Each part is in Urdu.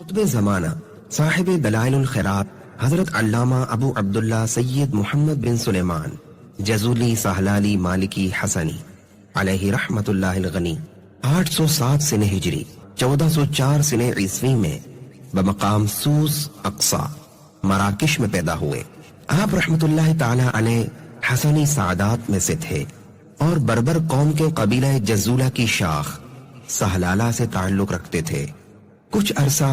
قطب زمانہ صاحب دلائل الخیرات حضرت علامہ ابو عبداللہ سید محمد بن سلیمان جزولی سہلالی مالکی حسنی علیہ رحمت اللہ الغنی 807 سنہ ہجری 1404 سنہ عیسوی میں بمقام سوس اقصا مراکش میں پیدا ہوئے۔ آپ رحمت اللہ تعالی علیہ حسنی سعادات میں سے تھے اور بربر قوم کے قبیلہ جزولہ کی شاخ سہلالہ سے تعلق رکھتے تھے۔ کچھ عرصہ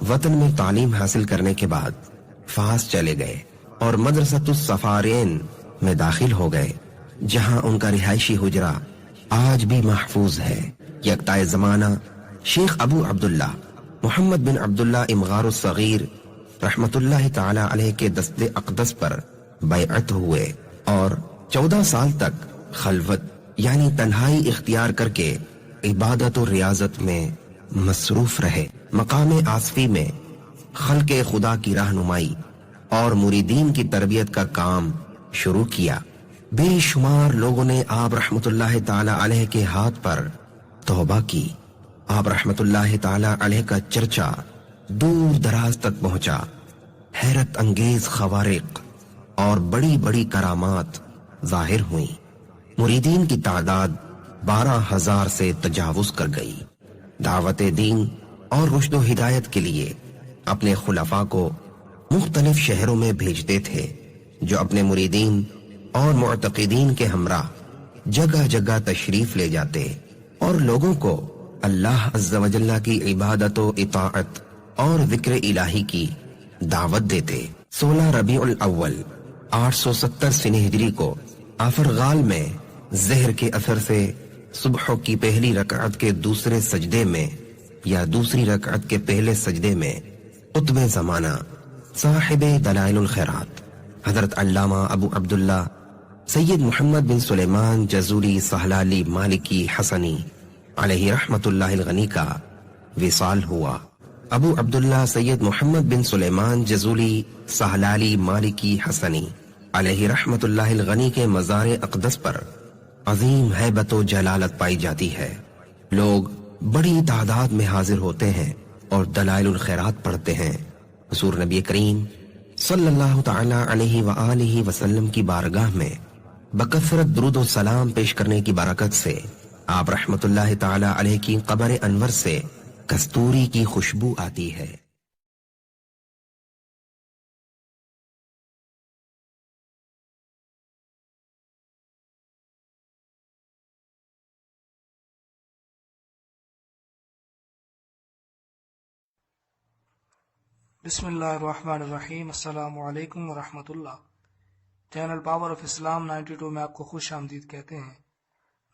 وطن میں تعلیم حاصل کرنے کے بعد فاس چلے گئے اور مدرسۃ الصفارین میں داخل ہو گئے، جہاں ان کا رہائشی حجرہ آج بھی محفوظ ہے۔ یکتائے زمانہ شیخ ابو عبداللہ محمد بن عبداللہ امغار الصغیر رحمت اللہ تعالی علیہ کے دست اقدس پر بیعت ہوئے اور 14 سال تک خلوت یعنی تنہائی اختیار کر کے عبادت و ریاضت میں مصروف رہے۔ مقام آصفی میں خلق خدا کی رہنمائی اور مریدین کی تربیت کا کام شروع کیا۔ بے شمار لوگوں نے آپ رحمت اللہ تعالی علیہ کے ہاتھ پر توبہ کی۔ آپ رحمت اللہ تعالی علیہ کا چرچا دور دراز تک پہنچا۔ حیرت انگیز خوارق اور بڑی بڑی کرامات ظاہر ہوئیں۔ مریدین کی تعداد 12,000 سے تجاوز کر گئی۔ دعوت دین اور رشد و ہدایت کے لیے اپنے خلفاء کو مختلف شہروں میں بھیجتے تھے، جو اپنے مریدین اور معتقدین کے ہمراہ جگہ جگہ تشریف لے جاتے اور لوگوں کو اللہ عز و جل کی عبادت و اطاعت اور ذکر الہی کی دعوت دیتے۔ 16 ربیع الاول 870 سنہ ہجری کو آفرغال میں زہر کے اثر سے صبح کی پہلی رکعت کے دوسرے سجدے میں یا دوسری رکعت کے پہلے سجدے میں قطب زمانہ صاحب دلائل الخیرات حضرت علامہ ابو عبداللہ سید محمد بن سلیمان جزولی سہلالی مالکی حسنی علیہ رحمت اللہ الغنی کا وصال ہوا۔ ابو عبداللہ سید محمد بن سلیمان جزولی سہلالی مالکی حسنی علیہ رحمت اللہ الغنی کے مزار اقدس پر عظیم ہیبت و جلالت پائی جاتی ہے۔ لوگ بڑی تعداد میں حاضر ہوتے ہیں اور دلائل الخیرات پڑھتے ہیں۔ حضور نبی کریم صلی اللہ تعالی علیہ وآلہ وسلم کی بارگاہ میں بکثرت درود و سلام پیش کرنے کی برکت سے آپ رحمت اللہ تعالی علیہ کی قبر انور سے کستوری کی خوشبو آتی ہے۔ بسم اللہ الرحمن الرحیم۔ السلام علیکم ورحمۃ اللہ۔ چینل پاور آف اسلام 92 میں آپ کو خوش آمدید کہتے ہیں۔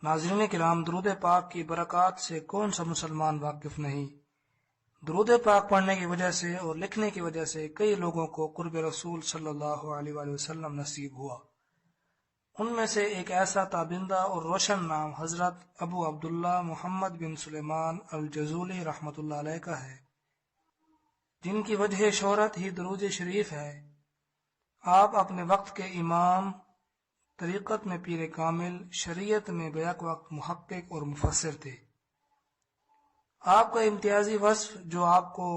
ناظرین کرام، درود پاک کی برکات سے کون سا مسلمان واقف نہیں؟ درود پاک پڑھنے کی وجہ سے اور لکھنے کی وجہ سے کئی لوگوں کو قرب رسول صلی اللہ علیہ وآلہ وسلم نصیب ہوا۔ ان میں سے ایک ایسا تابندہ اور روشن نام حضرت ابو عبداللہ محمد بن سلیمان الجزولی رحمۃ اللہ علیہ کا ہے، جن کی وجہ شہرت ہی درود شریف ہے۔ آپ اپنے وقت کے امام، طریقت میں پیر کامل، شریعت میں بیک وقت محقق اور مفسر تھے۔ آپ کا امتیازی وصف جو آپ کو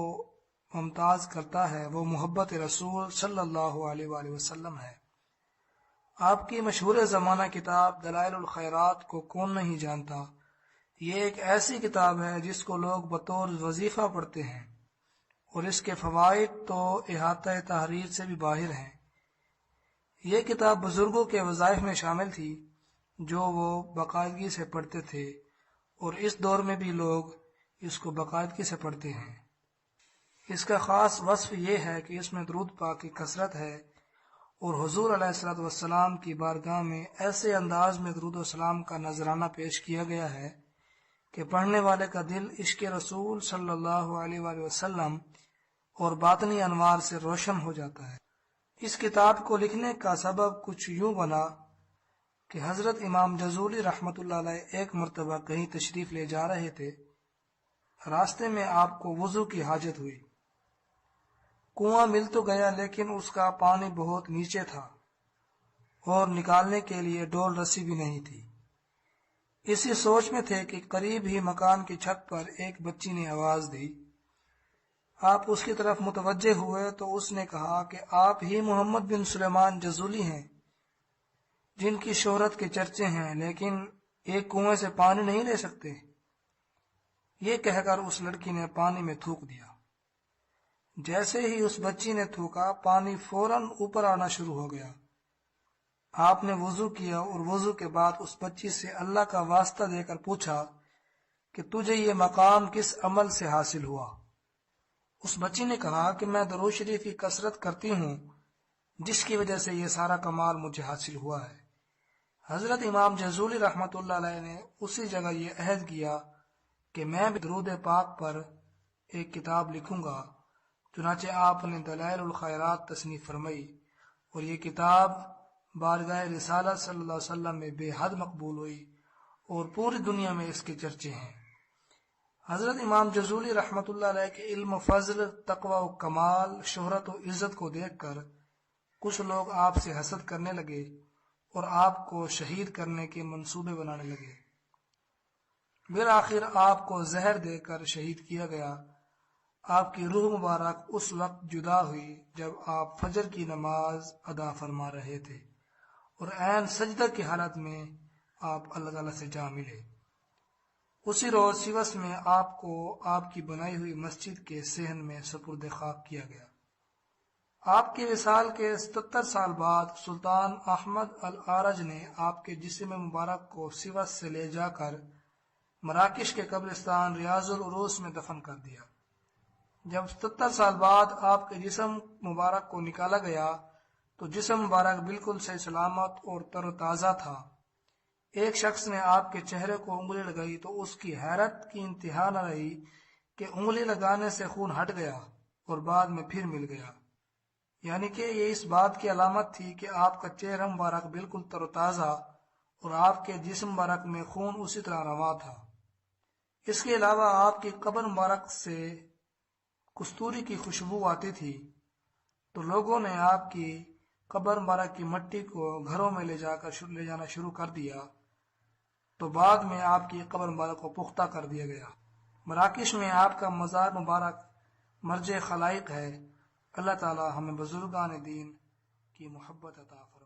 ممتاز کرتا ہے وہ محبت رسول صلی اللہ علیہ وآلہ وسلم ہے۔ آپ کی مشہور زمانہ کتاب دلائل الخیرات کو کون نہیں جانتا؟ یہ ایک ایسی کتاب ہے جس کو لوگ بطور وظیفہ پڑھتے ہیں، اور اس کے فوائد تو احاطہ تحریر سے بھی باہر ہیں۔ یہ کتاب بزرگوں کے وظائف میں شامل تھی جو وہ باقاعدگی سے پڑھتے تھے، اور اس دور میں بھی لوگ اس کو باقاعدگی سے پڑھتے ہیں۔ اس کا خاص وصف یہ ہے کہ اس میں درود پاک کی کثرت ہے، اور حضور علیہ الصلوۃ والسلام کی بارگاہ میں ایسے انداز میں درود و سلام کا نذرانہ پیش کیا گیا ہے کہ پڑھنے والے کا دل عشق رسول صلی اللہ علیہ وآلہ وسلم اور باطنی انوار سے روشن ہو جاتا ہے۔ اس کتاب کو لکھنے کا سبب کچھ یوں بنا کہ حضرت امام جزولی رحمت اللہ علیہ ایک مرتبہ کہیں تشریف لے جا رہے تھے۔ راستے میں آپ کو وضو کی حاجت ہوئی۔ کنواں مل تو گیا لیکن اس کا پانی بہت نیچے تھا اور نکالنے کے لیے ڈول رسی بھی نہیں تھی۔ اسی سوچ میں تھے کہ قریب ہی مکان کی چھت پر ایک بچی نے آواز دی، آپ اس کی طرف متوجہ ہوئے تو اس نے کہا کہ آپ ہی محمد بن سلیمان جزولی ہیں جن کی شہرت کے چرچے ہیں، لیکن ایک کنویں سے پانی نہیں لے سکتے۔ یہ کہہ کر اس لڑکی نے پانی میں تھوک دیا۔ جیسے ہی اس بچی نے تھوکا، پانی فوراً اوپر آنا شروع ہو گیا۔ آپ نے وضو کیا اور وضو کے بعد اس بچی سے اللہ کا واسطہ دے کر پوچھا کہ تجھے یہ مقام کس عمل سے حاصل ہوا؟ اس بچی نے کہا کہ میں درود شریف کی کثرت کرتی ہوں، جس کی وجہ سے یہ سارا کمال مجھے حاصل ہوا ہے۔ حضرت امام جزولی رحمۃ اللہ علیہ نے اسی جگہ یہ عہد کیا کہ میں بھی درود پاک پر ایک کتاب لکھوں گا۔ چنانچہ آپ نے دلائل الخیرات تصنیف فرمائی اور یہ کتاب بارگاہ رسالت صلی اللہ علیہ وسلم میں بے حد مقبول ہوئی اور پوری دنیا میں اس کے چرچے ہیں۔ حضرت امام جزولی رحمۃ اللہ علیہ کے علم و فضل، تقوی و کمال، شہرت و عزت کو دیکھ کر کچھ لوگ آپ سے حسد کرنے لگے اور آپ کو شہید کرنے کے منصوبے بنانے لگے۔ بالآخر آپ کو زہر دے کر شہید کیا گیا۔ آپ کی روح مبارک اس وقت جدا ہوئی جب آپ فجر کی نماز ادا فرما رہے تھے اور عین سجدہ کی حالت میں آپ اللہ تعالیٰ سے جا ملے۔ اسی روز سیوس میں آپ کو آپ کی بنائی ہوئی مسجد کے صحن میں سپرد خاک کیا گیا۔ آپ کے وصال کے 77 سال بعد سلطان احمد العارج نے آپ کے جسم مبارک کو سیوس سے لے جا کر مراکش کے قبرستان ریاض العروس میں دفن کر دیا۔ جب 77 سال بعد آپ کے جسم مبارک کو نکالا گیا تو جسم مبارک بالکل صحیح سلامت اور تر و تازہ تھا۔ ایک شخص نے آپ کے چہرے کو انگلی لگائی تو اس کی حیرت کی انتہا نہ رہی کہ انگلی لگانے سے خون ہٹ گیا اور بعد میں پھر مل گیا، یعنی کہ یہ اس بات کی علامت تھی کہ آپ کا چہرہ مبارک بالکل تر و تازہ اور آپ کے جسم مبارک میں خون اسی طرح رواں تھا۔ اس کے علاوہ آپ کی قبر مبارک سے کستوری کی خوشبو آتی تھی، تو لوگوں نے آپ کی قبر مبارک کی مٹی کو گھروں میں لے جانا شروع کر دیا، تو بعد میں آپ کی قبر مبارک کو پختہ کر دیا گیا۔ مراکش میں آپ کا مزار مبارک مرجع خلائق ہے۔ اللہ تعالی ہمیں بزرگان دین کی محبت عطا فرمائے۔